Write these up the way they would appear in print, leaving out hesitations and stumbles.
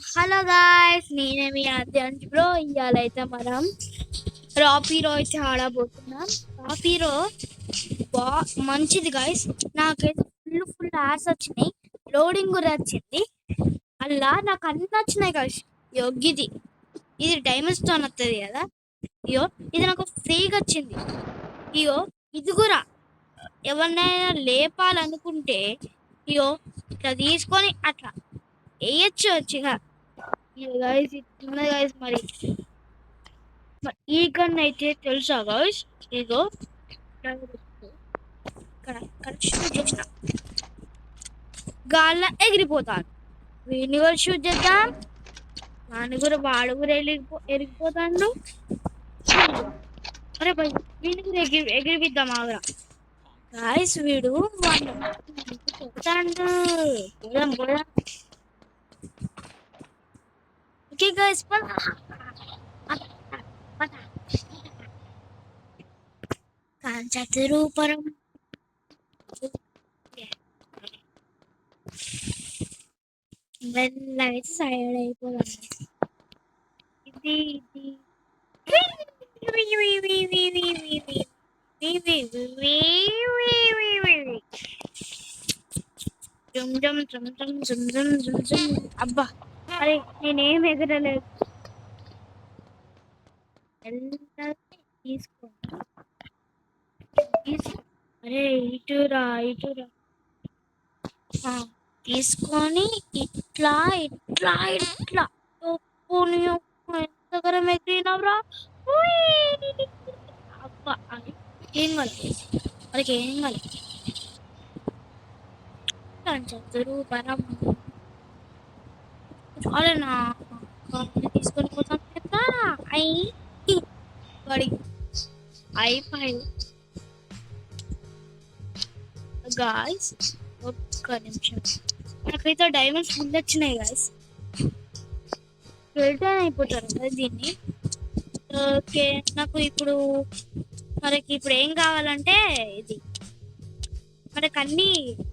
Hello guys, నేనే మీ ఆద్యాంశ్ bro. ఇవాళైతే మనం రాపీరో అయితే ఆడబోతున్నాం. రాపీరో బా మంచిది గాయ్స్. నాకైతే ఫుల్ యాడ్స్ వచ్చినాయి, లోడింగ్ కూడా వచ్చింది. అలా నాకు అన్ని వచ్చినాయి గాయ్స్. ఇది డైమండ్ స్టోన్ వస్తుంది కదా. ఇయో ఇది నాకు ఫ్రీగా వచ్చింది. ఇయో ఇది కూడా ఎవరినైనా లేపాలనుకుంటే ఇయో ఇట్లా తీసుకొని అట్లా వేయచ్చు వచ్చిగా. Guys ఇట్లున్నది guys. మరి ఈ గన్ అయితే తెలుసా గైస్? ఇగో ఇక్కడ షూట్ చేసిన గాల్లో ఎగిరిపోతాను. వీడిని కూడా షూట్ చేద్దాం. వాడు కూడా ఎగిరిపోతాడు. అరే భయ్, వీడిని కూడా ఎగిరిపిద్దాం ఆగరా గాయస్. వీడు పోతాడు. పోదాం. ఓకే గైస్, చతురూపరం మెల్లగా సైడ్ అయిపోదాం. ఇది అబ్బా, అరే నేనేం ఎగరలేదు. తీసుకో. అరే ఇటురా తీసుకొని ఇట్లా ఎంతగరం ఎగిరినవరా. అబ్బా, అది ఏం కాదు, వాళ్ళకి ఏం కాదు. చతురూపరం చాలేనా తీసుకొని పోతాం కదా. అయిపోయింది గాయ్స్. ఒక్క నిమిషం, నాకైతే డైమండ్స్ ముందు వచ్చినాయి గాయ్స్. రిటర్న్ అయిపోతారు కదా దీన్ని. ఓకే, నాకు మనకి ఇప్పుడు ఏం కావాలంటే ఇది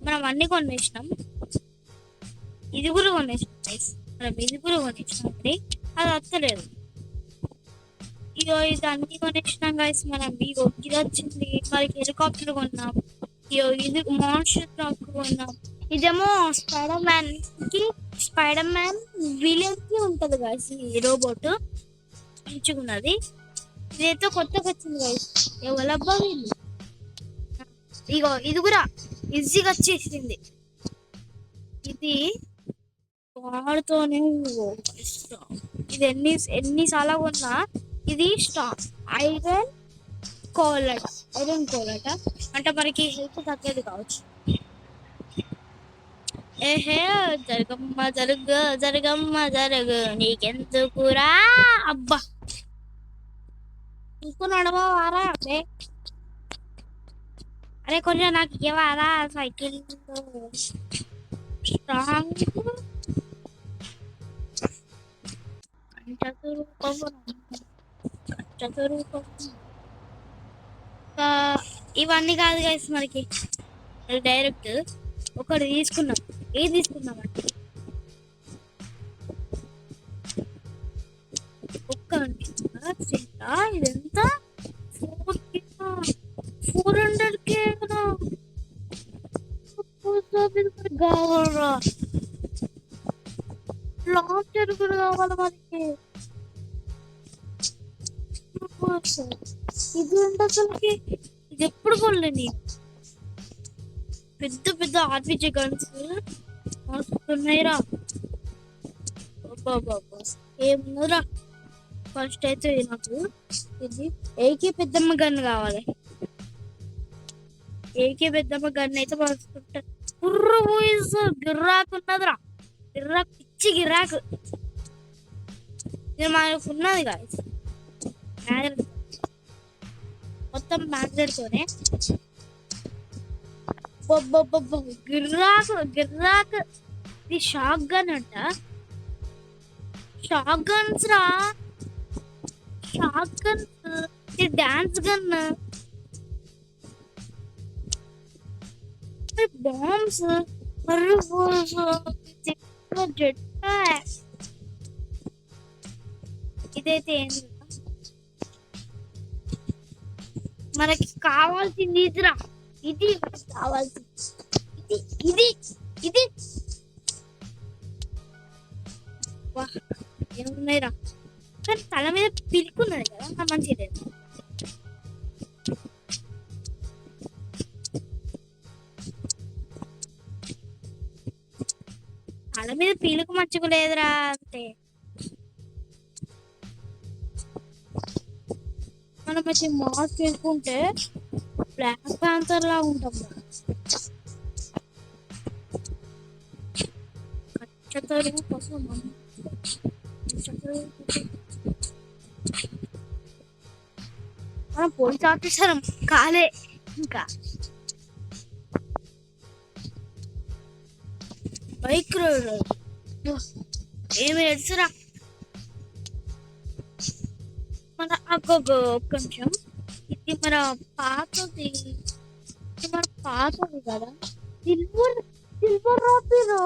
మనం అన్ని కొనేసినాం. ఇది కూడా కొనేసినాం గైస్. అది వస్తలేదు. ఇగో ఇది అన్ని కొనేసినాం గైస్. మనం ఇది వచ్చింది. మనకి హెలికాప్టర్ కొన్నాం. ఇది మాన్స్టర్ ట్రక్ కొన్నాం. ఇదేమో స్పైడర్ మ్యాన్ విలేజ్ కి ఉంటది గైస్. ఈ రోబోట్ మంచిగున్నది. ఇదైతే కొత్తగా వచ్చింది గైస్. ఎవరబ్బా వీళ్ళు? ఇగో ఇది కూడా ఈజీగా వచ్చేసింది. ఇది వాడుతోనే ఇది ఎన్నిసార్లు కొన్నా. ఇది ఐరన్ కోలట్ అంటే మనకి హెల్త్ తగ్గేది కావచ్చు. ఏహే, జరగమ్మ నీకెందుకురా. అబ్బా, ఇంకో నడవారా? అరే కొంచెం నాకు ఇవ్వరా సైకిల్. స్ట్రాంగ్ ఇవన్నీ కాదు గైస్. మనకి డైరెక్ట్ ఒకటి తీసుకున్నాం. ఏది తీసుకున్నామంటే ఇదంతా 400K కదా. కావాలరా లాంచర్ కూడా కావాలి మనకి. ఇది ఎంత అసలుకి? ఇది ఎప్పుడు కొనలేని పెద్ద ఆర్పిజి గన్స్ వస్తున్నాయిరా. ఏమురా, ఫస్ట్ అయితే నాకు ఇది ఏకే పెద్దమ్మ గన్ కావాలి. ఏకే పెద్దమ్మ గన్ అయితే వస్తుంటా. గిర్రాకు ఉన్నదిరా, పిచ్చి గిరాకు. ఇది మనకు ఉన్నది కాదు, మొత్తం మ్యాగ్నెట్తోనే. గిర్రాకు. ఇది షాక్ గన్ అంట. షాక్ గన్స్ రా, ఇది dance gun. Bombs, jet pack, ఇదైతే ఏంది మనకి కావాల్సింది ఇదిరా. ఇది మనకి కావాల్సింది. ఇది ఇది ఇది ఏమున్నాయిరా, కానీ తల మీద పిలుకున్నది కదా మంచిది. తల మీద పీలుకు మంచిగా లేదురా అంతే. మనం వచ్చి మాస్క్ వేసుకుంటే బ్లాక్ ప్యాంథర్ లా ఉంటాం. కచ్చతరువు కోసం మనం పోలీస్ ఆఫీసర్ కాలే ఇంకా. బైక్ ఏమి ఎడుసురా మన ఒక్క నిమిషం. ఇది మన పాతది, కదా. సిల్వర్ రాపిరు,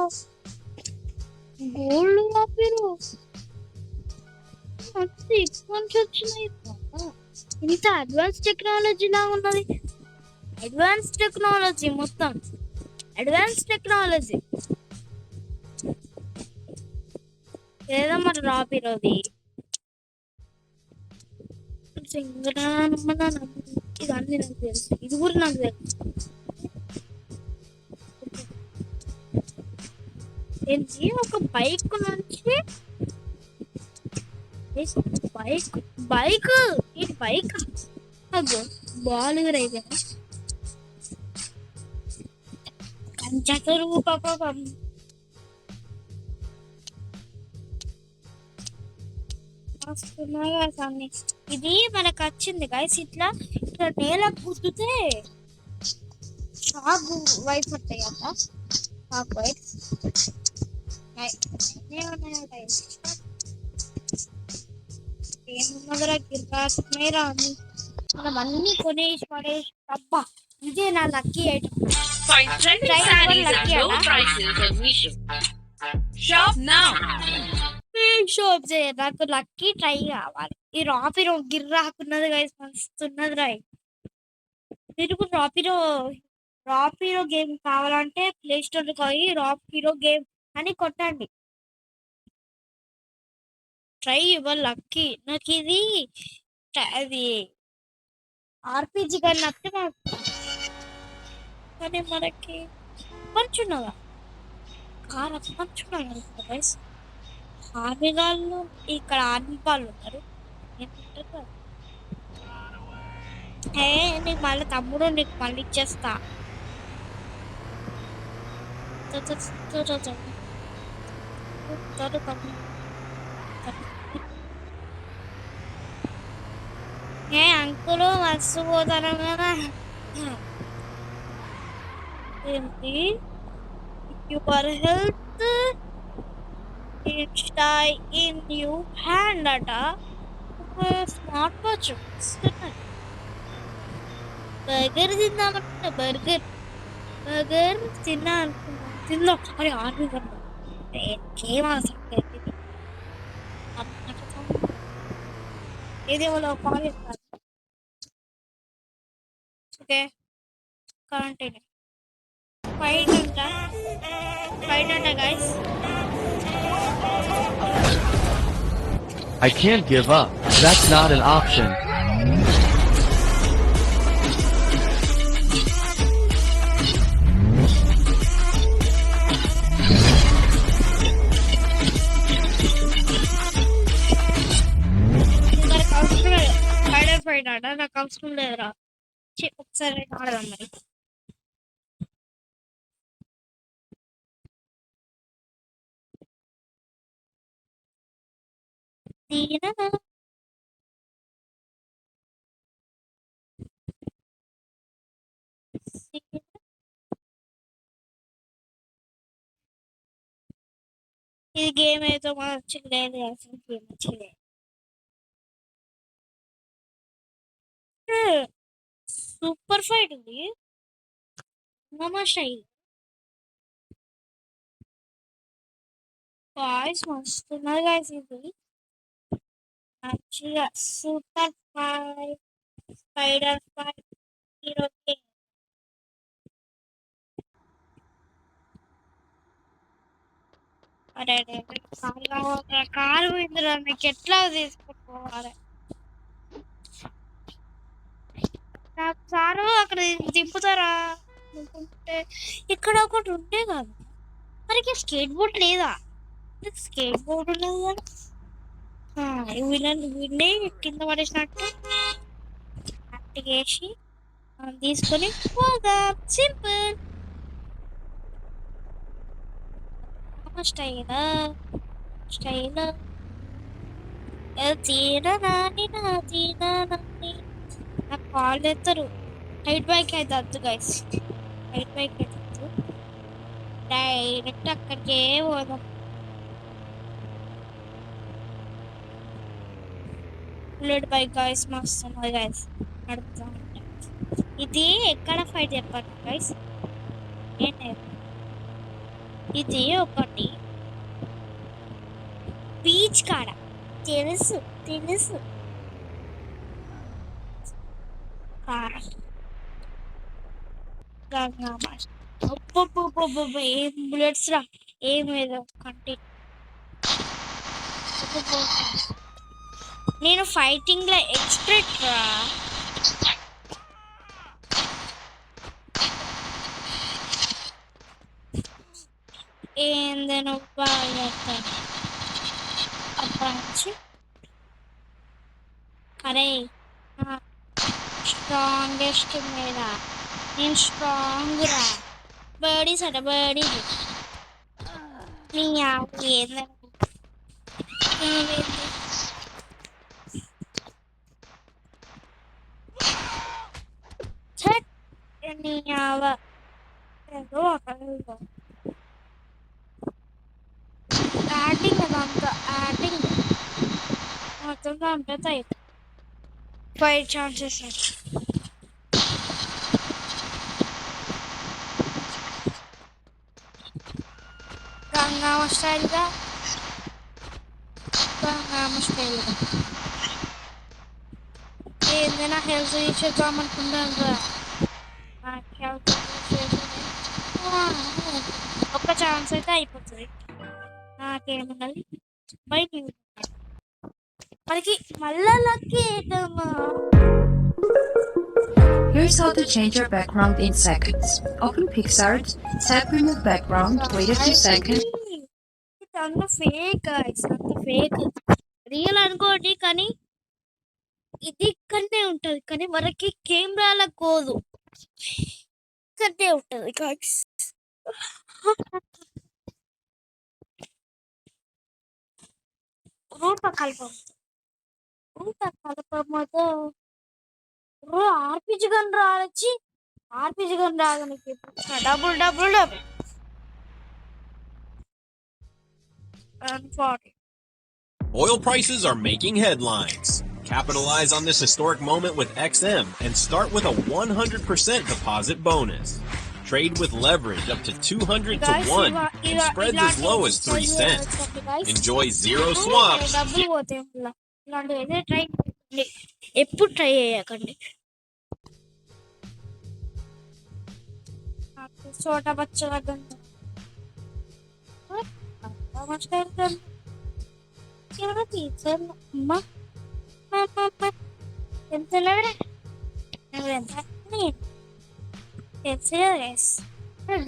గోల్డ్ రాపిరు మంచి ఎక్కువ నుంచి వచ్చినాయి. ఇంత అడ్వాన్స్ టెక్నాలజీ లా ఉన్నది. అడ్వాన్స్ టెక్నాలజీ, మొత్తం అడ్వాన్స్ టెక్నాలజీ. ఏదో మరి రాపిరోది ఇది అన్ని నాకు తెలుసు, ఇది కూడా నాకు తెలుసు. ఏంటి ఒక బైక్ నుంచి బైక్ ఏంటి బైక్ బాల్ అయితే కంచతరువు పాపం. ఇది మనకు వచ్చింది గైస్. ఇట్లా ఇట్లా నేల గుద్దుతే షాక్ వైపు పడతాయి కదా, షాక్ వైప్. ఏమున్నదరా గిర్రాసమే రాని, మనం అన్ని కొనేసి పడేసి. అబ్బా ఇదే నా లక్కీ ఐటమ్. షాప్ నాకు లక్కీ ట్రై కావాలి. ఈ రాపిరో గిర్రాకున్నది గైస్, మస్తున్నది రాయ్. మీరు కూడా రాపిరో గేమ్ కావాలంటే ప్లే స్టోర్ పోయి రాపిరో గేమ్ అని కొట్టండి. Try your lucky. నాకు ఇది అది ఆర్పిజి కానీ నచ్చితే కానీ మనకి పంచున్నదా కార్ పంచున్నాయి గైస్. ఆర్మీ వాళ్ళు ఇక్కడ ఆర్మీ వాళ్ళు ఉన్నారు. నీకు మళ్ళీ తమ్ముడు, నీకు మళ్ళీ ఇచ్చేస్తా. అంకులు మర్చిపోతాను కదా ఏంటి. Your health in you hand అట. స్మార్ట్ వాచ్ బర్గర్ తిందామంటే బర్గర్ తిన్నా అనుకున్నా. తిందాం అరే ఆర్మీ కన్నా ఏది వాళ్ళు కాల్ చేస్తారు. Okay continue. ఫైట్ అంట guys. I can't give up. That's not an option. Fight ఆడ నాకు అవసరం లేదురా. ఒకసారి ఆడదాం మరి. ఇది గేమ్ అయితే మంచిగా అసలు గేమ్ మంచిగా సూపర్ ఫైట్ ఉంది. నమస్తే గాయ్స్, మస్తున్నది గాయ్స్ ఇది. మంచిగా super five spider five hero అరే అరే కారు ఇందులో మీకు ఎట్లా తీసుకుపోవాలి నాకు సారు అక్కడ దింపుతారా అనుకుంటే ఇక్కడ ఒకటి ఉండే కదా మనకి స్కేట్ బోర్డ్ లేదా స్కేట్ బోర్డ్ ఉన్నది కదా వీడిని కింద పడేసినట్టు వేసి మనం తీసుకొని పోదాం సింపుల్ స్టైల్ స్టైల్ తీరనాని నా తీరనాని నా కాళ్ళు ఎత్తరు హైట్ బైక్ అయితే వద్దు గైస్ హైట్ బైక్ అయితే వద్దు డైరెక్ట్ అక్కడికే పోదాం బుల్లెట్ బైక్ గైస్ మస్తు ఉన్నది గైస్ నడుపుతా ఉంటా ఇది ఎక్కడ ఫైట్ చెప్పండి గైస్ ఇది ఒకటి బీచ్ కాడ తెలుసు తెలుసు ఏం బుల్లెట్స్ రా ఏం ఏదో కంటే నేను ఫైటింగ్ లో ఎక్స్పర్ట్ రా ఏందనో బాగా అప్పటి అరే స్ట్రాంగెస్ట్ మీద నేను స్ట్రాంగ్ రా బర్డీస్ అట బర్డీస్ నీ ఏందని నీ ఏదో యాడింగ్ అదంతా యాడింగ్ మొత్తం చంపేతాయి 5 ఛాన్సెస్ గంగామ స్టైల్గా ఏందైనా హెల్త్ తీసేద్దామనుకుంటాను రా హెల్త్ ఒక్క ఛాన్స్ అయితే అయిపోతుంది నాకేమున్నది బయట మనకి మళ్ళా lucky Here's how to change your background in seconds. Open PixArt, tap remove background, wait a few seconds. అంత ఫేక్ అంత ఫేక్ రియల్ అనుకోండి కానీ ఇది ఇక్కడనే ఉంటది కానీ మనకి కెమెరాల కోదు ఇక్కడనే ఉంటది గాయ్స్ రూపకల్పం రూపకల్పంతో ఆర్పిజి గన్ రావచ్చి ఆర్పిజి గన్ రాదు నీకు double double double 40 Oil prices are making headlines. Capitalize on this historic moment with XM and start with a 100% deposit bonus. Trade with leverage up to 200 to 1 and spreads as low as 3 cents. Enjoy zero swaps. డబ్బులు పోతాయి ఇలాంటివి అయితే try ఎప్పుడు try చేయకండి చోట బచ్చల గంట teacher అమ్మా ఎంత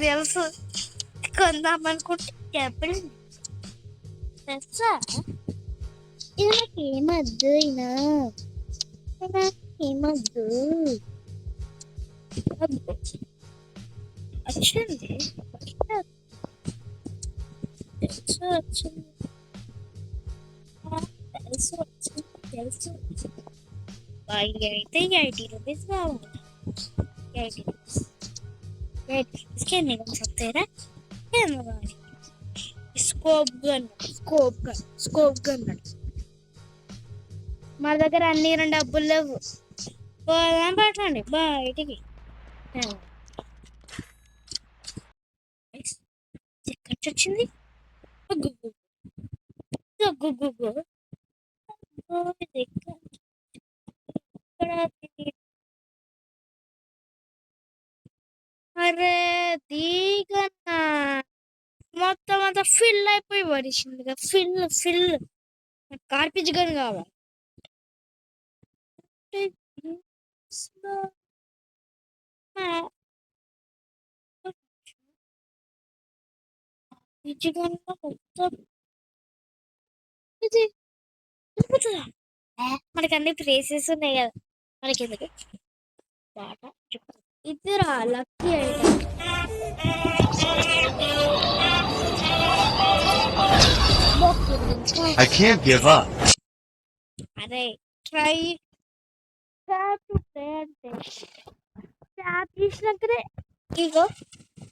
తెలుసు కొందామనుకుంటే డబ్బులు తెలుసా ఇది నాకు ఏమద్దు అయినా ఏమద్దు వచ్చింది తెలుసు వచ్చింది తెలుసు వచ్చింది తెలుసు అయితే 80 రూపీస్ కావాలి 80 రూపీస్ 80 రూపీస్కి ఎన్ని గన్స్ వస్తాయిరా ఏమో కానీ స్కోప్ గన్ మా దగ్గర అన్ని రెండు డబ్బులు లేవు పోదాం పట్టండి బయటికి ఎక్కడి వచ్చింది ఓ, ఇది ఎక్కడ తిరిగి- అరే దిగన్నా మొత్తం అంతా ఫిల్ అయిపోయి పడిచింది ఫిల్ ఫిల్ కార్పిజ్ గన్ కావాలి కార్పిజ్ గన్ మొత్తం ఇది తిరుగుతుందా? మనకి అన్ని ప్లేసెస్ ఉన్నాయి కదా మనకి ఎందుకు బాటా ఇద్దరా lucky item I can't give up. అరే ట్రై ట్యాప్ అంటే ట్యాప్ చేసినాకనే ఇగో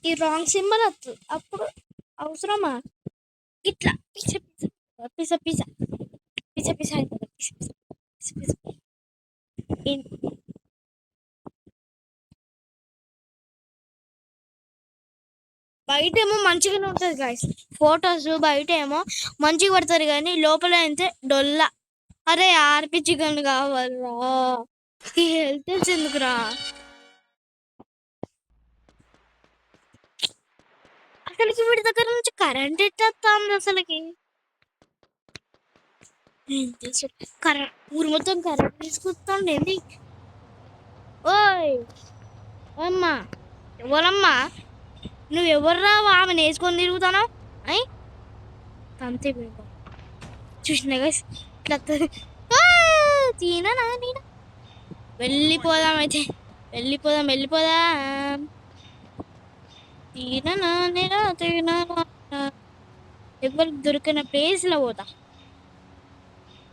ఈ రాంగ్ సింబల్ వస్తుంది అప్పుడు అవసరమా ఇట్లా పిస పిస పిస పిస పిస అయిపోతుంది పిస పిస పిస పిస బయట ఏమో మంచిగానే ఉంటుంది గాయస్ ఫొటోస్ బయట ఏమో మంచిగా పడతారు కానీ లోపల అయితే డొల్ల అరే ఆర్పి చికెన్ కావాలరా ఈ హెల్త్ ఎందుకురా అసలుకి వీడి దగ్గర నుంచి కరెంట్ ఎట్టేస్తుంది అసలుకి కరెంట్ ఊరు మొత్తం కరెంట్ తీసుకొస్తాండి ఓయ్ అమ్మా ఎవరమ్మా నువ్వు ఎవర్రా ఆమెను వేసుకొని తిరుగుతాను అయి అంతే చూసిన ఇట్లా తీనా నేను వెళ్ళిపోదాం అయితే వెళ్ళిపోదాం వెళ్ళిపోదాం తీనా నేనా తీనా ఎవరికి దొరికిన ప్లేస్లో పోతా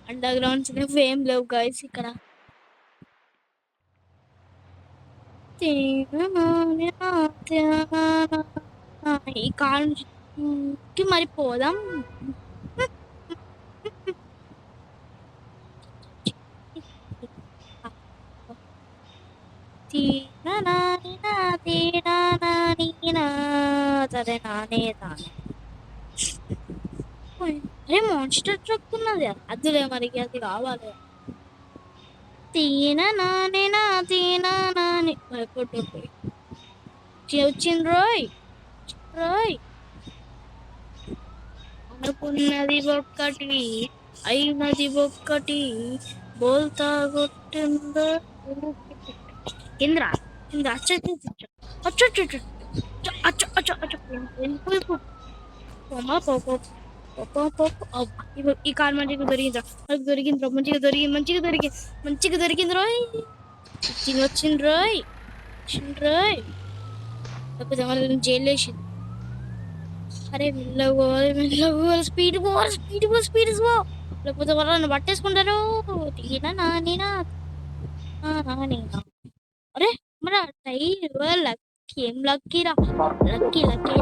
అండర్ గ్రౌండ్స్ ఏం లేవు గైస్ ఇక్కడ ఈ కాలుకి మరి పోదాం సరే నానే తానే అరే మాన్స్టర్ ట్రక్ ఉన్నది అదిలే మరి అది కావాలి తీనా నానేనా తీనా నాని భయపడ్డపోయి వచ్చింది రోయ్ రోయ్ అనుకున్నది ఒక్కటి అయినది ఒక్కటి బోల్తా కొట్టిందో ఇంద్ర ఇంద్ర అచ్చ అచ్చ అచ్చ అచ్చ అచ్చ ఈ కార్ మంచిగా దొరికిందిరా మనకు దొరికిందిరా మంచిగా దొరికింది రోయ్ వచ్చింది రోయ్ రోయ్ లేకపోతే మన జైలు వేసింది అరే మెల్లగోవాలి స్పీడ్ పోవాలి లేకపోతే వాళ్ళని పట్టేసుకుంటారు తీనా నానేనా నానేనా అరే మన టైర్ లక్కీ ఏం లక్కీరా లక్కీ లక్కీ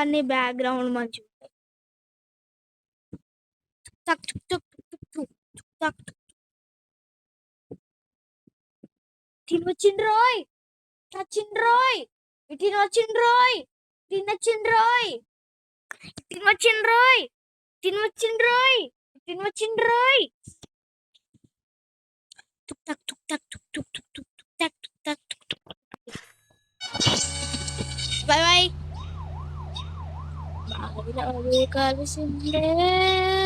అన్ని బ్యాక్గ్రౌండ్ మంచిగా తినొచ్చిండ్రోయ్ చచ్చిండ్రోయ్ తినొచ్చిండ్రోయ్ తినొచ్చిండ్రోయ్ తినొచ్చిండ్రోయ్ తినొచ్చిండ్రోయ్ తినొచ్చిండ్రోయ్ టుక్ టక్ టుక్ టక్ టుక్ టుక్ టుక్ టుక్ టుక్ టక్ టుక్ టక్ టుక్ టుక్ బాయ్ బాయ్ బావిలో కలిసిందే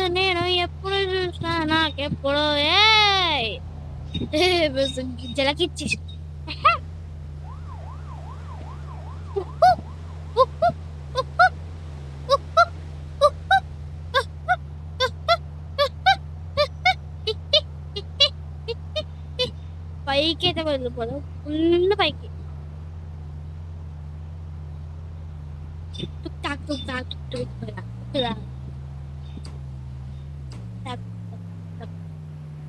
నేను ఎప్పుడు చూసినా నాకెప్పుడు జలకిచ్చి పైకి అయితే వెళ్ళిపోదాం ఫుల్ పైకి tuk tak tuk tak tuk tuk tuk tak tuk tak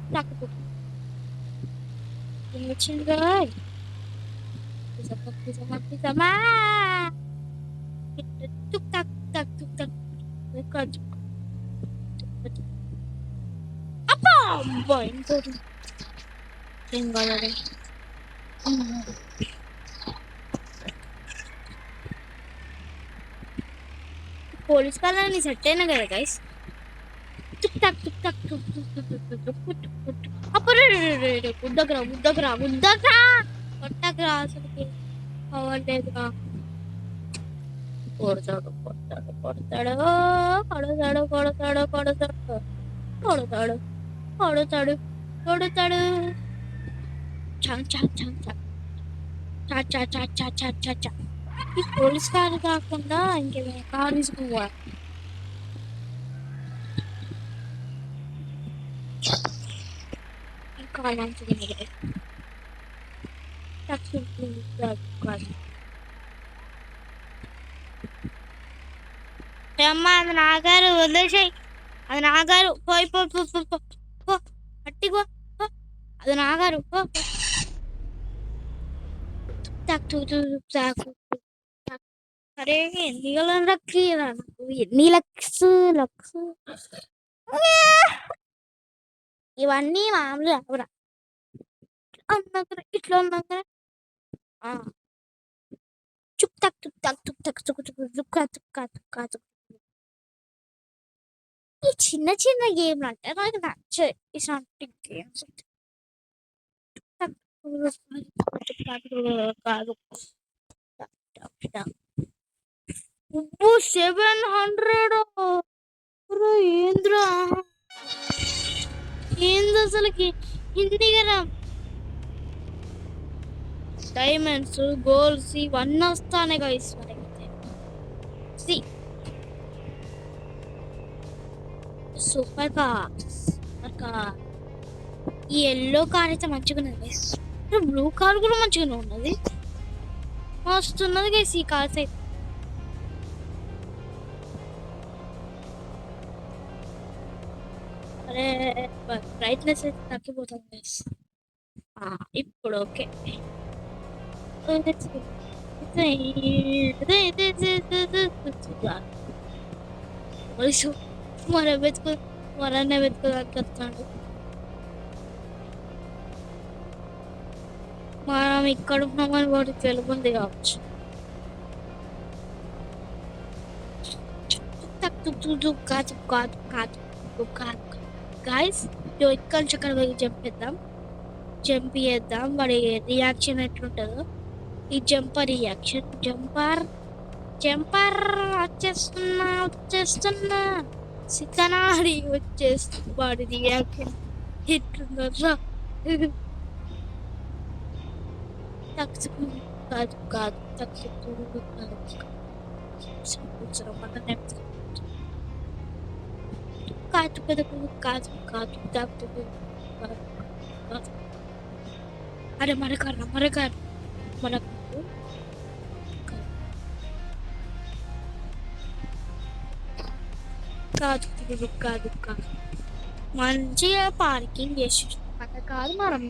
tak tuk. Ini cinggai. Bisa mah. Tuk tak tuk tak. Record. Apa? Boy, itu. Tinggal ada. Police colony set అయినా కదా గైస్ టుక్ టక్ టుక్ టక్ టుక్ టుక్ టుక్ టుక్ టుక్ టుక్ టుక్ టుక్ అప్పుడు గుద్దకరా కొట్టకరా అసలుకి power లేదురా కొడతాడు కొడతాడు కొడతాడు కొడతాడు కొడతాడు కొడతాడు కొడతాడు కొడతాడు చం చం చం చం చా చా చా చా చా చా చా ఈ పోలీస్ కారు కాకుండా ఇంకేమైనా కారు తీసుకోవాలి ఈ కారు మంచిది అమ్మా అది నాగారు వదిలేసాయి అది నాగారు పోయి పో పో పో పో పో పట్టిగో అది నాగారు పో అరే ఎన్ని రక్కి నాకు ఎన్ని లక్స్ ఇవన్నీ మామూలు ఎవరా అన్నాక ఇట్లా అన్నాక చుక్ తక్ చుక్ తక్ చుక్ తక్ చుక్ చుక్ చుక్క చుక్క చుక్క చుక్ ఈ చిన్న చిన్న గేమ్లు అంటే నాకు నచ్చాయి ఇలాంటి గేమ్స్ కాదు 700 ఏంద్రా ఏంది అసలుకి హిందీ కదా డైమండ్స్ గోల్స్ ఇవన్నీ వస్తానే గైస్ సూపర్ కార్ ఈ ఎల్లో కార్ అయితే మంచిగా ఉన్నది గైస్ బ్లూ కార్ కూడా మంచిగానే ఉన్నది మస్తున్నది గైస్ ఈ కార్స్ అయితే అరే బ్రైట్నెస్ అయితే తగ్గిపోతుంది గైస్ ఇప్పుడు ఓకే మరనే వెతుకోదానికి వస్తాడు మనం ఇక్కడ ఉన్నామని వాడికి తెలుగుంది కావచ్చు గాయస్ ఇక్కడ నుంచి అక్కడ పోయి జంప్ చేద్దాం వాడి రియాక్షన్ ఎట్లుంటుందో ఈ జంపర్ రియాక్షన్ జంపర్ వచ్చేస్తున్నా సితనాడి వచ్చేస్తుంది వాడి రియాక్షన్ ఎట్లుందో కాదు అరే మన కాదు మంచిగా పార్కింగ్ చేసి మన కాదు మనం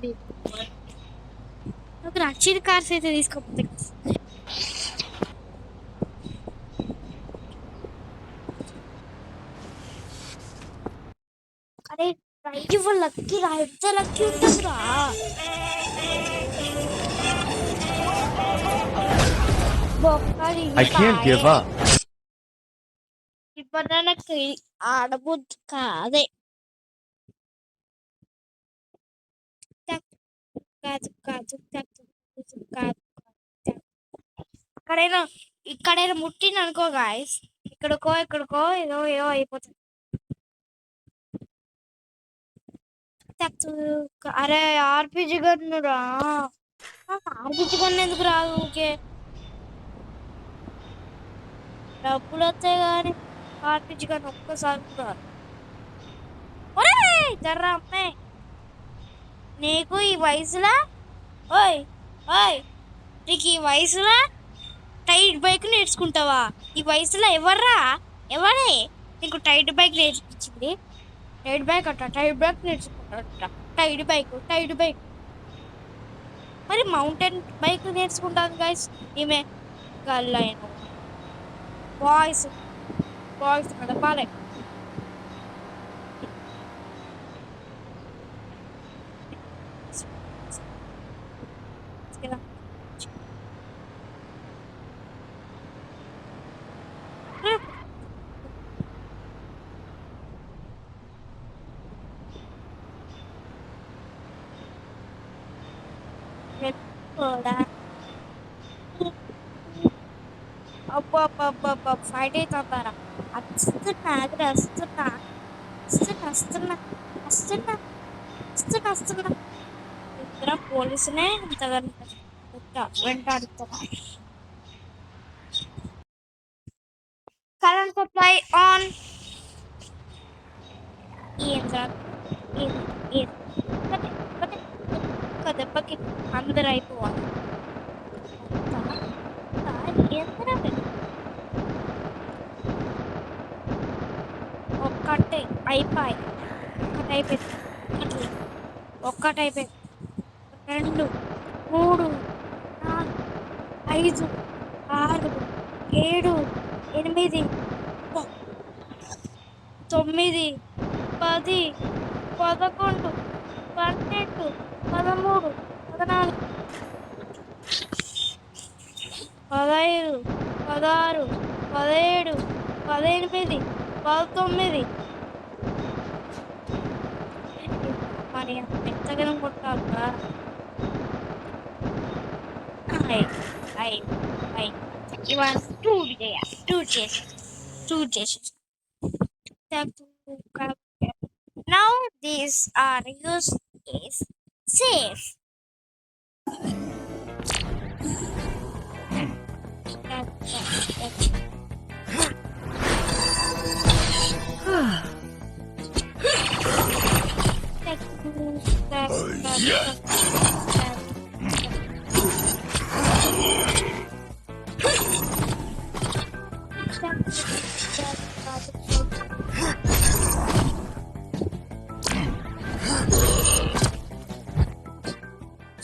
నాకు నచ్చిన కార్స్ అయితే తీసుకోపోతే అరే డ్రైవ్ లక్కి రా ఎంత లక్కి ఉంటుందిరా I can't give up. ఇప్పుడు నాకు ఆడబుద్ధి కాదే ఇక్కడైనా ముట్టింది అనుకో గాయస్ ఇక్కడికో ఏదో అయిపోతుంది అరే ఆర్పిజి గన్నురా ఆర్పిజి గన్ను ఎందుకు రాదు ఊకే డబ్బులు వస్తాయి కానీ ఆర్పిజి గన్ను ఒక్కసారి రాదు జర్రా అమ్మాయి నీకు ఈ వయసులో ఓయ్ నీకు ఈ వయసులో టైట్ బైక్ నేర్చుకుంటావా? ఈ వయసులో ఎవరే నీకు టైట్ బైక్ నేర్పించింది? టైట్ బైక్ నేర్చుకుంటాడట. టైట్ బైక్ మరి మౌంటైన్ బైక్ నేర్చుకుంటాను గైస్. ఈమె గర్ల్ అయిన బాయ్స్ నడపాలి. కూడా అబ్బా ఫైట్ అవుతారా? వస్తున్నా. ఇద్దరు పోలీసునే ఇంతగా వెంటాడుతున్నా. Current supply on. దెబ్బకి అందరు అయిపోవాలి. ఒక్కటే అయిపోయింది. ఒక్కటైపోయింది. 2, 3, 4, 5, 6, 7, 8, 9, 10, 11, 12, 13, 14, 15, 16, 17, 18, 19. మరి ఎంతగానో కొట్టాలా? ఇవన్నీ టూ చేసేసి now these are used is safe.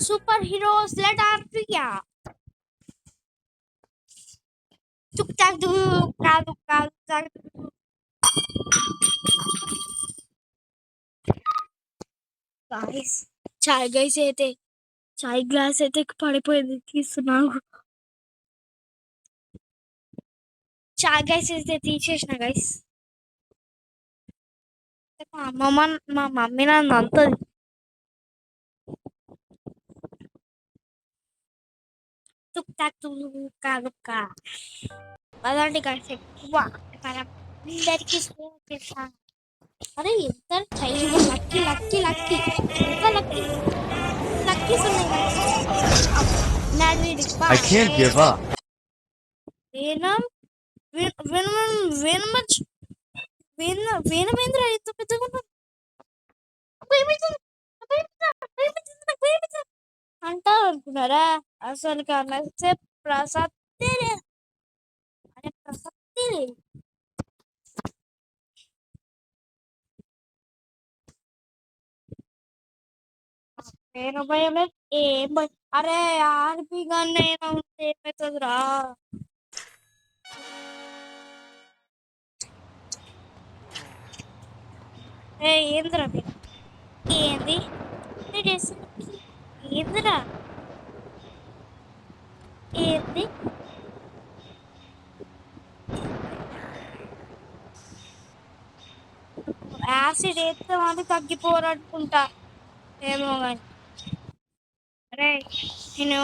Superheroes let our Priya. Tuk tak duk tak. Guys, chai glass అయితే పడిపోయింది. తీస్తున్నాను. చాయ్ గ్లాస్ అయితే తీసేసిన గైస్. మా మమ్మీ నన్ను అంతది. తుక్ తాక్ తుక్క అదండి గైస్ ఎక్కువ మనం అందరికీ స్పేర్ చేస్తాను. అరే ఎంత చైల్డ్ లక్కీ ఎంత లక్కీస్ ఉన్నాయి. I can't give up. వేణమేంద్ర ఎంత పెద్దగా అంటారు అనుకున్నారా? అసలు నచ్చే ప్రసక్తే లేదు. నేను భయం ఏం భయం. అరే ఆర్పి గానే ఉంటే ఏమవుతుందిరా? ఏందిరా ఏంది ఏందిరా ఏంది యాసిడ్ వేస్తే అది తగ్గిపోరనుకుంటా ఏమో కానీ. అరే నేను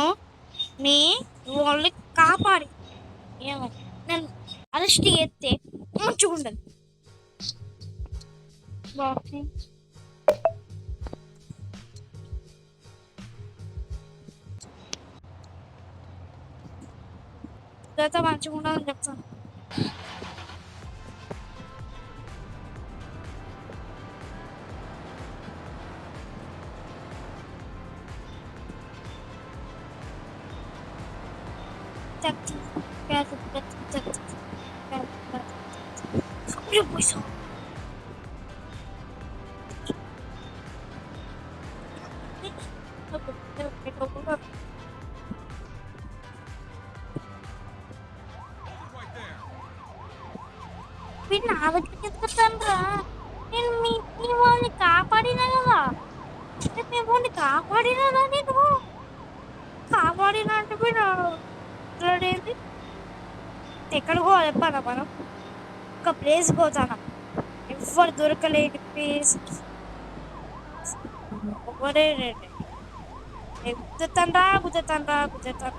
మీ వాళ్ళని కాపాడి ఏమో నన్ను అరెస్ట్ చేస్తే మంచిగా ఉండదు. బాక్సింగ్ మంచిగా ఉండదని చెప్తాను. మీరు నా దగ్గరికి ఎందుకురా? నేను మీ వాళ్ళని కాపాడినా కదా, మీ వాళ్ళని కాపాడినా నేను కాపాడినా అంటే మీరు ఏంటి ఎక్కడికి పోవాలి చెప్పాలా మనం? ఒక ప్లేస్ పోతాను, ఎవ్వరు దొరకలేని ప్లేస్. ఎవరే గుద్దుతాండ్రా గుద్దుతాండ్రా గుద్దుతాను.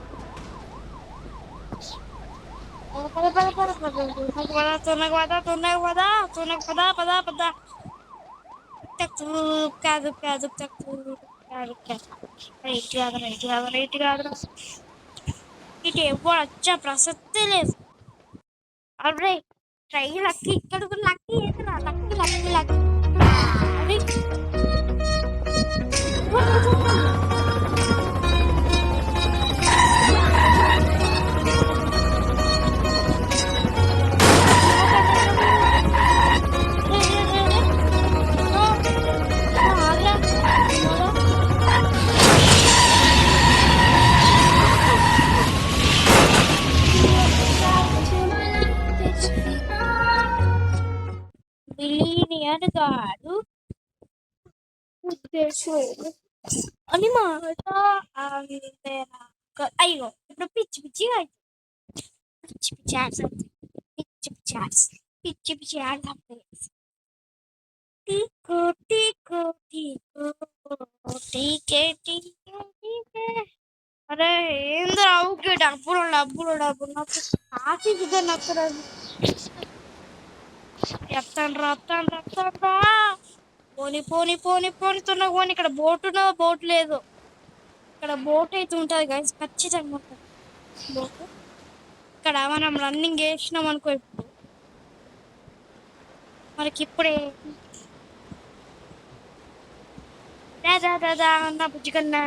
తునకు పదా తునకు పదా తునకు పదా పదా పదా కాదు కాదు కాదు రైట్ కాదు రైట్ కాదు రైట్ కాదు. ఇటు ఎవ్వరు వచ్చా ప్రసక్తే లేదు. అరే ట్రై లక్కీ, ఇక్కడ కూడా లక్కీ ఏంటిరా? Lucky lucky lucky. అరే బిలీనియర్ గాడు ఉద్దేశం అని మాట అంతేనా? అయ్యో ఇప్పుడు పిచ్చి పిచ్చి పిచ్చి పిచ్చి యాడ్స్ పిచ్చి పిచ్చి యాడ్స్ పిచ్చి పిచ్చి యాడ్స్ అంతే. టీకో టీకో టీకో టీకే టీకే టీకే. అరే ఏంద్రా ఊకే డబ్బులు డబ్బులు డబ్బులు, నాకు ఆఫీస్గా నచ్చరాదు. ఎత్తండ్రా పోని పోని పోని పోనితున్నా పోని. ఇక్కడ బోట్ ఉన్నదో బోట్ లేదు. ఇక్కడ బోట్ అయితే ఉంటుంది గైస్, ఖచ్చితంగా ఉంటుంది బోట్. ఇక్కడ మనం రన్నింగ్ వేసినాం అనుకో ఇప్పుడు మనకి ఇప్పుడే దాదా దాదా అన్న బుజ్జి కన్నా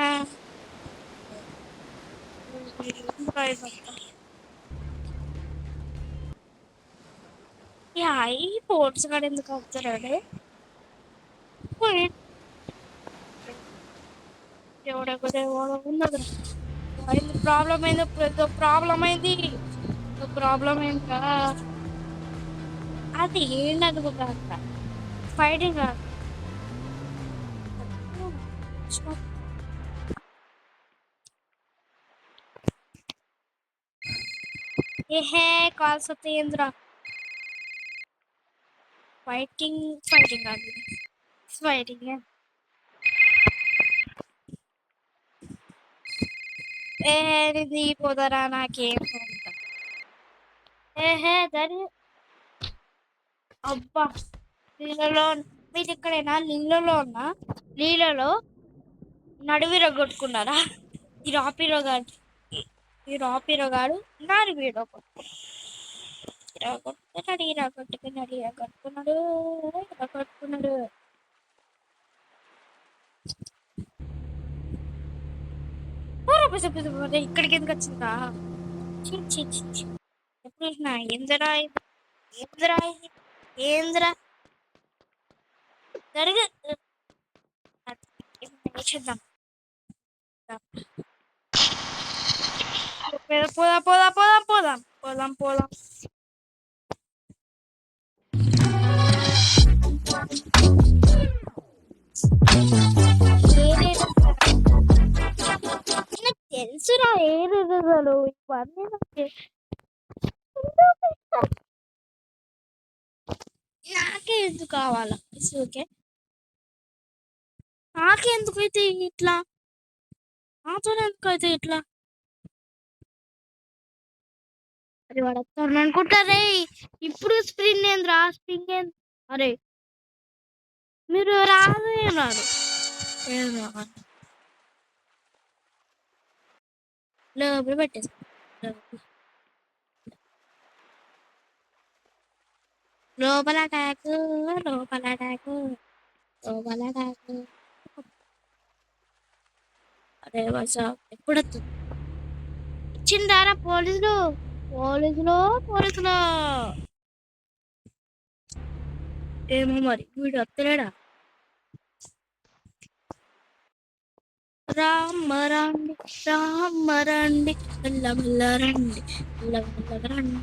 ఈ పోర్ట్స్ కాడ ఎందుకు అవుతారాడు? ఉన్నది ప్రాబ్లం అయింది, ప్రాబ్లం అయింది, ప్రాబ్లం ఏంటా? అది ఏంటది కాదు, ఫైటింగ్ కాదు. ఏహే కాల్స్ వస్తాయింద్రా. ఫైటింగ్ ఫైటింగ్ కాదు, ఫైటింగ్. ఏది పోదరా నాకేం ఏహే దాని అబ్బా. నీళ్ళలో మీరు ఎక్కడైనా నీళ్ళలో ఉన్నా నీళ్ళలో నడువిర కొట్టుకున్నారా? ఈ రాపిరోగాడు నడువిర కొట్టుకున్నాడు ఇక్కడికి ఎందుకు వచ్చిందా? ఎప్పుడు ఏంద్రా ఏంద్రా ఏంద్రా జరగ చేద్దాం. పోదాం పోదాం పోదాం పోదాం పోదాం పోదాం. తెలుసురా ఏదో ఇవన్నీ నాకే ఎందుకు కావాలా? ఓకే నాకే ఎందుకైతే ఇట్లా, నాతో ఎందుకైతే ఇట్లా? అది వాడతాను అనుకుంటారే. ఇప్పుడు స్ప్రింగ్ ఏంద్రా స్ప్రింగ్ ఏంది? అరే మీరు రాదు ఏం రాదు ఏం రావాలి లోపల పెట్టేస్తా. లోపల ట్యాక్ లోపల ట్యాక్ లోపల ట్యాక్. అరే వర్ష ఎప్పుడు వస్తుంది? వచ్చిందారా పోలీసులు పోలీసులు పోలీసులు ఏమో మరి వీడు వస్తలేడా రామ్మరండి రామ్మరండి మెల్లమెల్లరండి మెల్లమెల్లరండి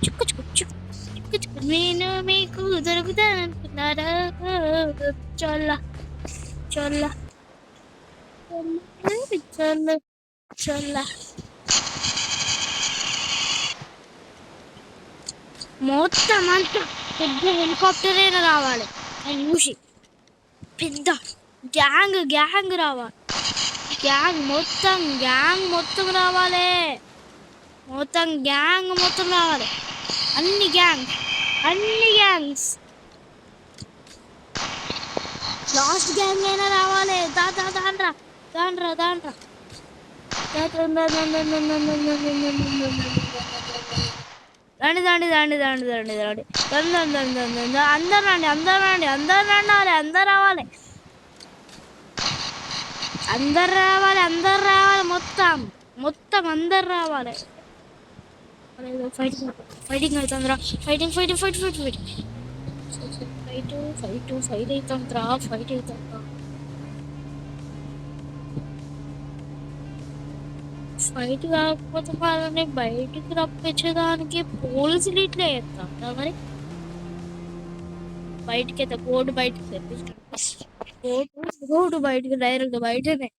చుక్కు చుక్కు చుక్కు చుక్కు చుక్కు నేను మీకు దొరుకుతానంటున్నారా చల్ల చల్ల చల్ల చల్ల మొత్తం అంతా పెద్ద హెలికాప్టరే రావాలి అని చూసి పెద్ద గ్యాంగ్ రావాలి గ్యాంగ్ మొత్తం రావాలి అన్ని గ్యాంగ్స్ లాస్ట్ గ్యాంగ్ అయినా రావాలి దాండ్రా రండి అందరు రావాలి మొత్తం అందరు రావాలి ఫైటింగ్ అవుతుందిరా ఫైట్ అవుతుందిరా ఫైట్ కాకపోతే వాళ్ళని బయటికి రప్పించడానికి పోలీసులు ఇట్లా చేస్తా మరి బయటికి అయితే బోర్డు బయటికి తెప్పిస్తాను బోర్డు బయటికి డైరెక్ట్ బయటనే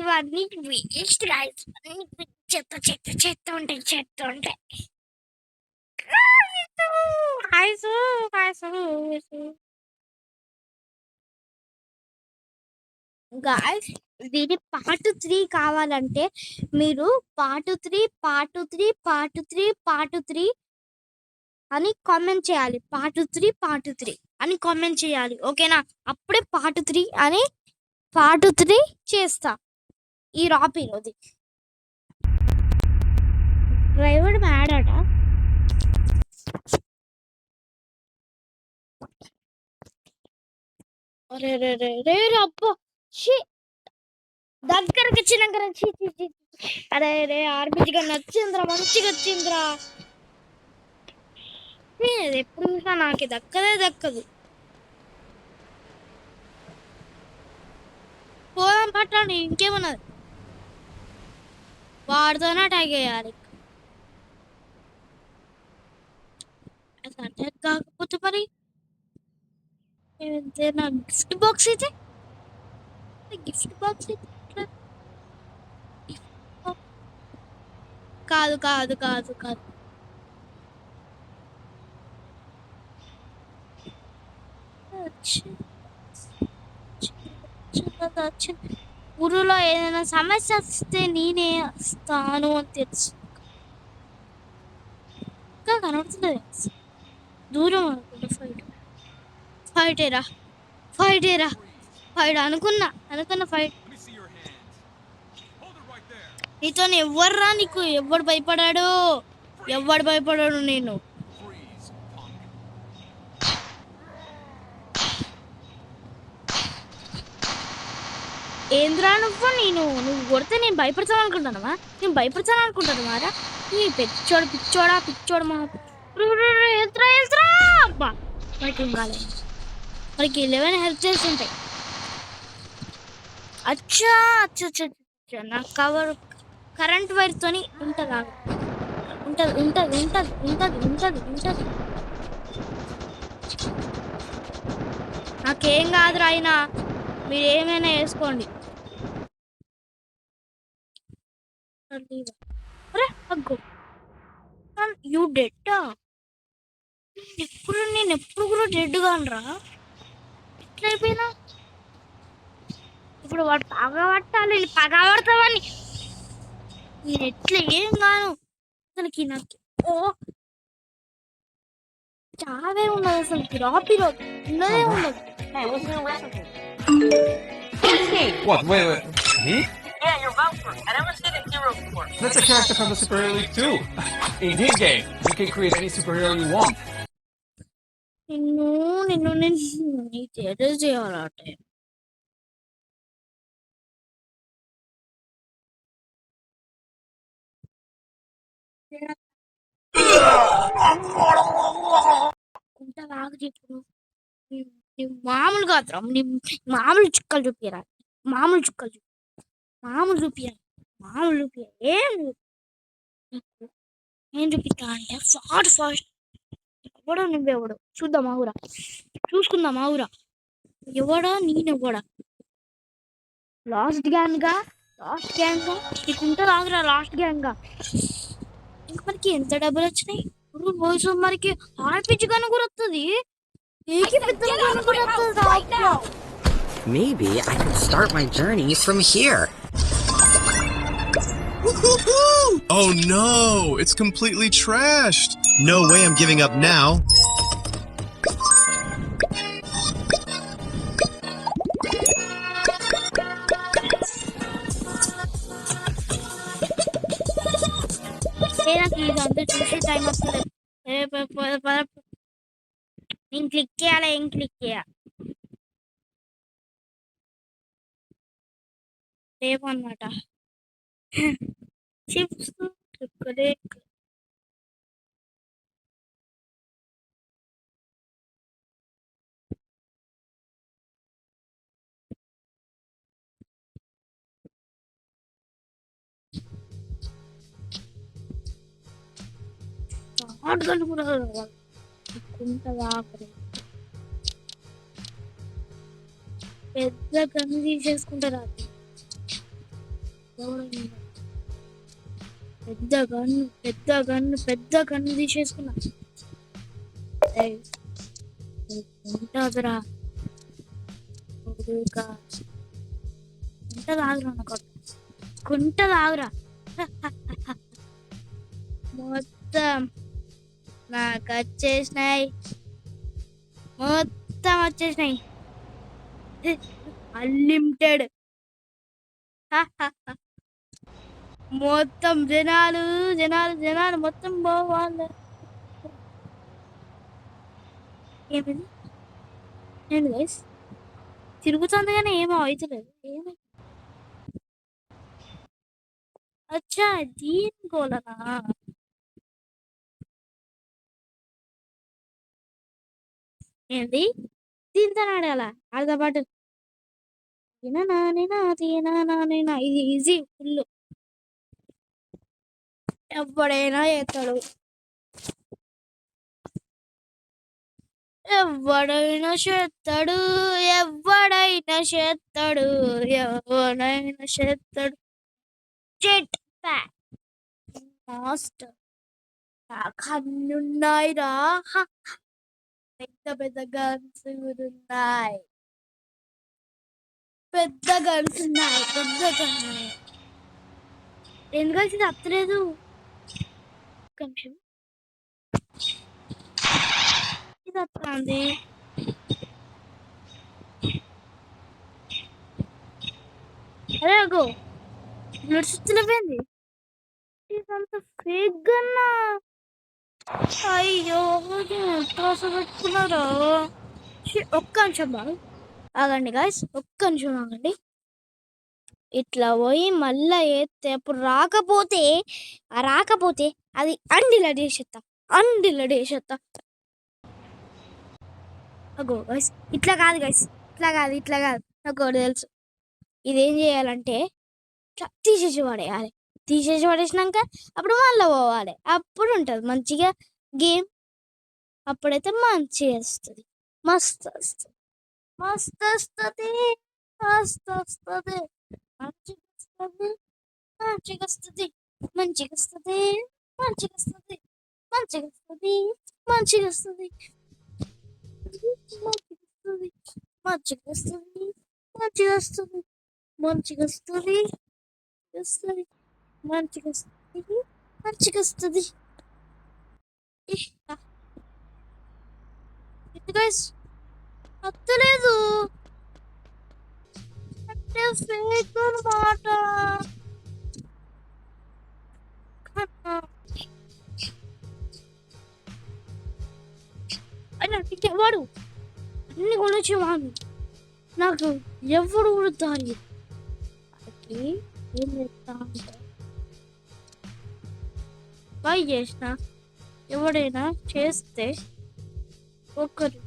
ఇవన్నీ వేస్ట్ గాయస్ చెత్త ఉంటాయి గాయస్ దీని పార్ట్ 3 కావాలంటే మీరు పార్ట్ 3 అని కామెంట్ చేయాలి పార్ట్ 3 అని కామెంట్ చేయాలి ఓకేనా అప్పుడే పార్ట్ 3 చేస్తా ఈ రాపిరోది డ్రైవర్ మ్యాడట రే అబ్బో దగ్గరకు వచ్చినాక అరే ఆర్బిజిగా నచ్చిందిరా మంచిగా వచ్చిందిరా ఎప్పుడు చూసినా నాకు దక్కదు పోదాం పట్టండి ఇంకేమన్నది వాడితోనే అటాక్ చేయాలి అటాక్ కాకపోతే మరి ఏదైనా గిఫ్ట్ బాక్స్ అయితే కాదు ఊరిలో ఏదైనా సమస్య వస్తే నేనే వస్తాను అని తెలుసు ఇంకా కనబడుతుంది దూరం అనుకుంటా ఫైట్ అనుకున్నా ఫైట్ నీతో ఎవర్రా నీకు ఎవడు భయపడాడు నేను ఏంద్రా నువ్వు కొడితే నేను భయపడతాను అనుకుంటానవా మారా నీ పిచ్చోడా మా వెళ్తురా అబ్బా బయట ఉండాలి మనకి 11 హెల్ప్ చేస్తుంటాయి అచ్చా నా కవర్ కరెంట్ వైర్తోని ఉంటది నాకేం కాదురా అయినా మీరు ఏమైనా వేసుకోండి యూ డెడ్ నేను ఎప్పుడు కూడా డెడ్ కానరా ఎట్లా అయిపోయినా ఇప్పుడు వాడు పగబట్టాలి పగబడతావని నేను ఎట్లా ఏం కాను అసలుకి నాకు ఓ చావే ఉండదు అసలుకి రాపిలో ఉన్నదే ఉండదు. Hey, what's your recipe? What? Wait. Me? Yeah, your voucher. I never seen a hero before. That's a character from the Superhero League too. In this game, you can create any superhero you want. నిన్ను నిన్ను నేను నీకు ఎదురు చేయాలంటే కుంట లాగా చెప్పు. నీ మామూలు కాదురా, నీ మామూలు చుక్కలు చూపియరా, మామూలు చుక్కలు చూపి, మామూలు చూపియరా, మామూలు చూపియరా. ఏం చూపిస్తా అంటే ఫాస్ట్ ఎవడో నువ్వెవడో చూద్దాం ఆవురా, చూసుకుందాం ఆవురా. ఎవడా నేనెవడా? లాస్ట్ గ్యాంగ్గా నీకుంటే రాదురా లాస్ట్ గ్యాంగ్గా. ఇంక మనకి ఎంత డబ్బులు వచ్చినాయి? వాయిస్ మరికి ఆర్పిజి కన్నా కూడా వస్తుంది, ఏకి పెద్ద కన్నా కూడా వస్తుంది. Maybe I could start my journey from here. Oh no, it's completely trashed. No way I'm giving up now. నాకు ఇదంతా చూసే టైం వస్తుంది. నేను క్లిక్ చేయాలి, ఏం క్లిక్ చేయాలి రేపన్నమాట. చిప్స్ ఆటలు కూడా కుంటదా పెద్ద గన్ను తీసేసుకుంటారా, పెద్ద గన్ను తీసేసుకున్నా ఉంటుందిరా. కుంటదాగురా నాకు కుంటదాగురా. మొత్తం నాకు వచ్చేసినాయి, మొత్తం వచ్చేసినాయి అన్లిమిటెడ్. మొత్తం జనాలు మొత్తం పోవాలి. ఏమైంది ఏంటి గైస్? తిరుగుతుంది కానీ ఏమో అవుతలేదు. ఏమై అచ్చా దీని గోలనా? ఏంటి దీంతో ఆడాల వాళ్ళతో పాటు? ఇది ఈజీ ఫుల్, ఎవడైనా చేస్తాడు, ఎవడైనా చేస్తాడు, చెట్ మాస్టర్ కన్నున్నాయిరా, పెద్ద గన్స్ ఉన్నాయి, పెద్ద గన్స్ ఎందుకు ఇది అత్తలేదు? నిమిషం ఇది వస్తుంది. అరే అగో నడుస్తున్నపోయింది, ఇదంతా ఫేక్ గన్నా. అయ్యో పెట్టుకున్నారా? ఒక్క నిమిషం బాగా ఆగండి గాయస్, ఒక్క నిమిషం ఆగండి. ఇట్లా పోయి మళ్ళా ఎత్తే అప్పుడు రాకపోతే అది అండిలడ్ చేసేస్తా. అగో గైస్ ఇట్లా కాదు గైస్, ఇట్లా కాదు నాకు ఒకటి తెలుసు. ఇదేం చేయాలంటే ఇట్లా తీసేసి పడేసినాక అప్పుడు మళ్ళీ పోవాలి, అప్పుడు ఉంటుంది మంచిగా గేమ్. అప్పుడైతే మంచిగా వస్తుంది, మస్తు వస్తుంది. మంచిగా వస్తుంది. మంచిగా వస్తుంది మంచిగా వస్తుంది. గైస్ వస్తలేదు అంటే ఫేక్ అనమాట. అయినా ఇంకెవడు అన్ని కొనొచ్చేవాడు నాకు ఎవడు కూడా దారి అది ఏం చేస్తా అంటే బై చేసిన ఎవడైనా చేస్తే ఒక్కరు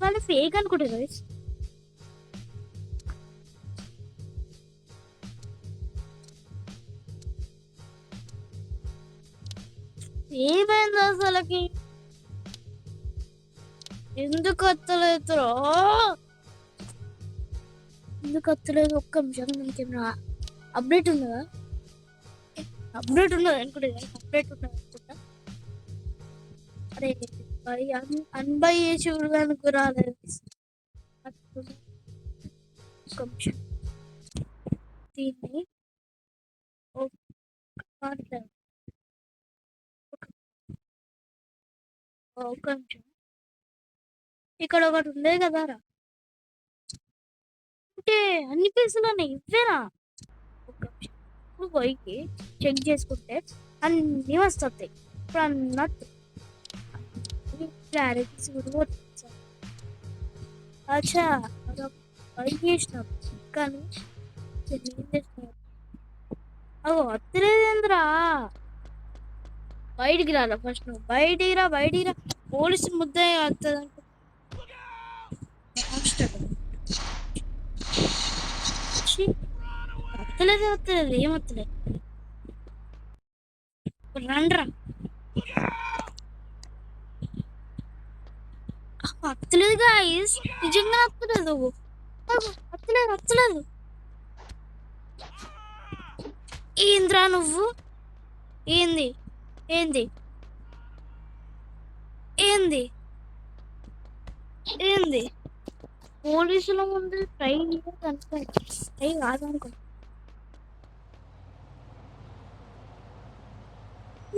వాళ్ళు ఫేక్ అనుకుంటారు గైస్. ఏమైంది అసలుకి ఎందుకు వస్తలేదురా ఎందుకు వస్తలేదు? ఒక్క నిమిషం ఇంకేమైనా అప్డేట్ ఉన్నదా? అప్డేట్ ఉన్నది అనుకుంటే అప్డేట్ ఉన్నది అనుకుంటా. అరే మరి అన్బై చేసి అనుకు రాలేదు. ఒక్క నిమిషం దీన్ని మాట్లాడు ఒక్క నిమిషం. ఇక్కడ ఒకటి ఉండేది కదా రా అంటే అన్ని ప్లేసులు ఇవ్వేరా. ఒక్క నిమిషం ఇప్పుడు పోయి చెక్ చేసుకుంటే అన్నీ వస్తాయి. ఇప్పుడు అన్నట్టు క్లారిటీస్ కూడా వచ్చేసాయి. అచ్చా బై చేసినాం కానీ ఏం చేసినాం అగో వస్తలేదేంద్రా. బయటికి రాలా ఫస్ట్ నువ్వు బయటికి రా పోలీసు ముద్ద వస్తుంది వస్తలేదు ఏం వస్తలేదు రండ్రా. వస్తలేదు గాయస్ నిజంగా వస్తలేదు వస్తలేదు. ఏంద్రా నువ్వు ఏంది ఏంది ఏంది ఏంది పోలీసుల ముందు ట్రై ట్రై కాదనుకో.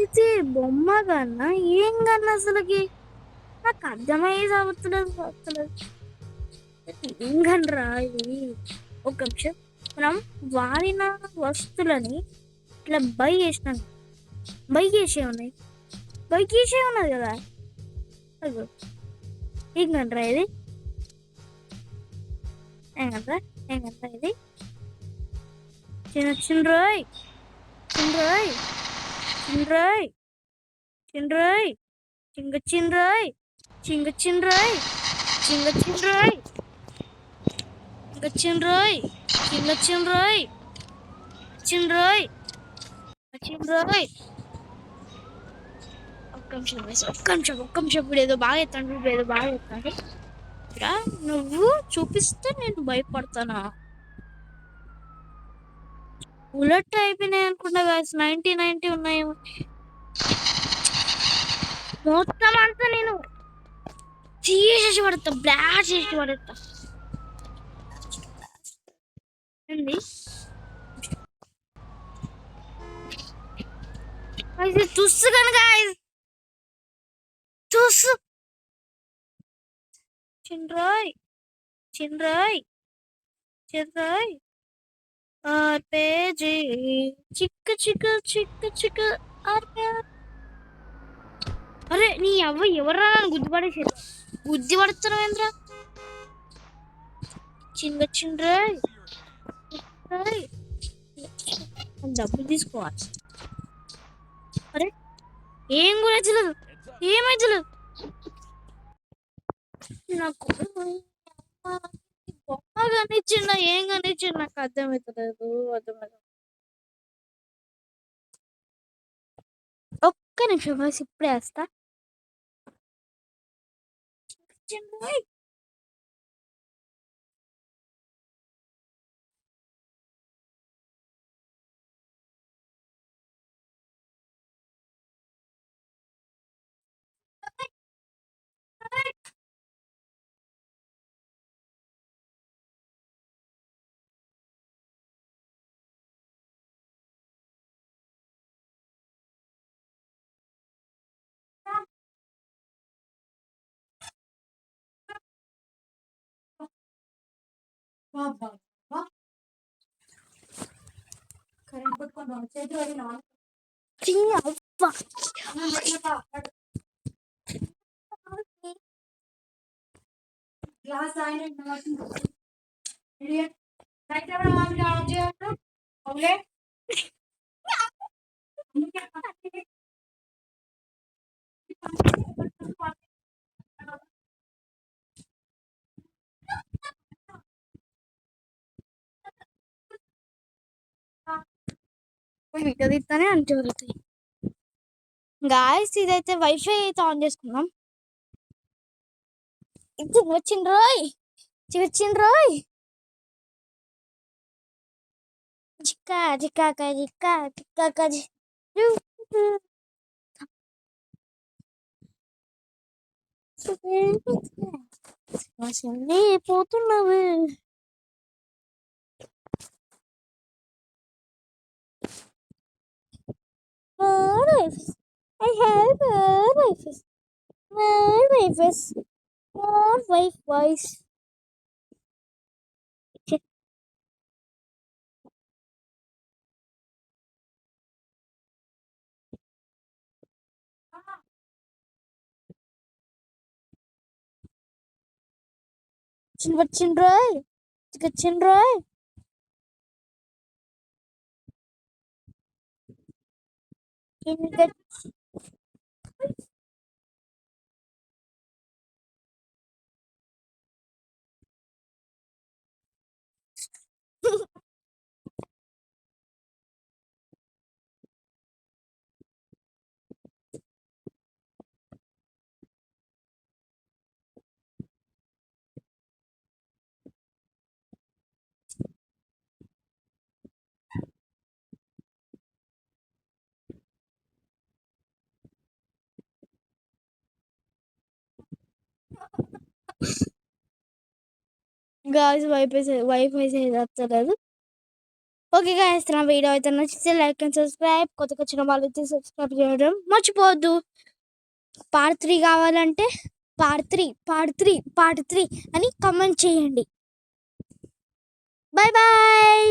ఇది బొమ్మ కన్నా ఏం కన్నా అసలుకి నాకు అర్థమయ్యే వస్తలేదు ఏం కనరా ఇది. ఒక నిమిషం మనం వాడిన వస్తువులని ఇట్లా బై చేసినాను. బై చేసే ఉన్నది కదా అయ్యో ఏం కనరా ఇది ఏం కనరా ఇది చిన్నరాయ్ చిండ్రాయ్ చింగ ఒక్క నిమిషం ఇప్పుడు ఏదో బాగా ఎత్తాడు నువ్వు చూపిస్తే నేను భయపడతానా. బుల్లెట్ అయిపోయినాయి అనుకుంటా గాయస్ 90 ఉన్నాయేమో మొత్తం అంతా నేను చేసేసి పడతా బ్లాస్ట్ చేసి పడతా. ఏంది తుస్సు కనుక తుస్సు చిన్రాయ్ ఆర్పేజీ చిక్క ఆర్పే. అరే నీ అవ్వ ఎవరా గుద్ది పడుతున్నావు ఏంద్రా చిన్రాయ్ డబ్బులు తీసుకోవాలి. అరే ఏం కూడా తెలియదు ఏమైతలేదు నాకు బొమ్మ కనిచ్చిందా ఏం కనిచ్చింది నాకు అర్థమవుతలేదు. ఒక్క నిమిషం ఇప్పుడే వేస్తా. చీ, అవ్వ. వీడియో తీస్తానే అని జరుగుతాయి గాయస్. ఇదైతే వైఫై అయితే ఆన్ చేసుకున్నాం. ఇది వచ్చిండ్రోయ్, వచ్చిండ్రోయ్. చిక్కా చిక్కాక చిక్కా చిక్కాక పోతున్నావు. More wafers. I have more wafers. More wafers. More wafers. వచ్చిండ్రోయ్, వచ్చిండ్రోయ్. ఇంకా గాయస్ వైఫై వస్తలేదు. ఓకే గాయస్, నా వీడియో అయితే నచ్చితే లైక్ అండ్ సబ్స్క్రైబ్. కొత్తగా వచ్చిన వాళ్ళు అయితే సబ్స్క్రైబ్ చేయడం మర్చిపోవద్దు. పార్ట్ 3 కావాలంటే పార్ట్ 3 అని కామెంట్ చేయండి. Bye bye.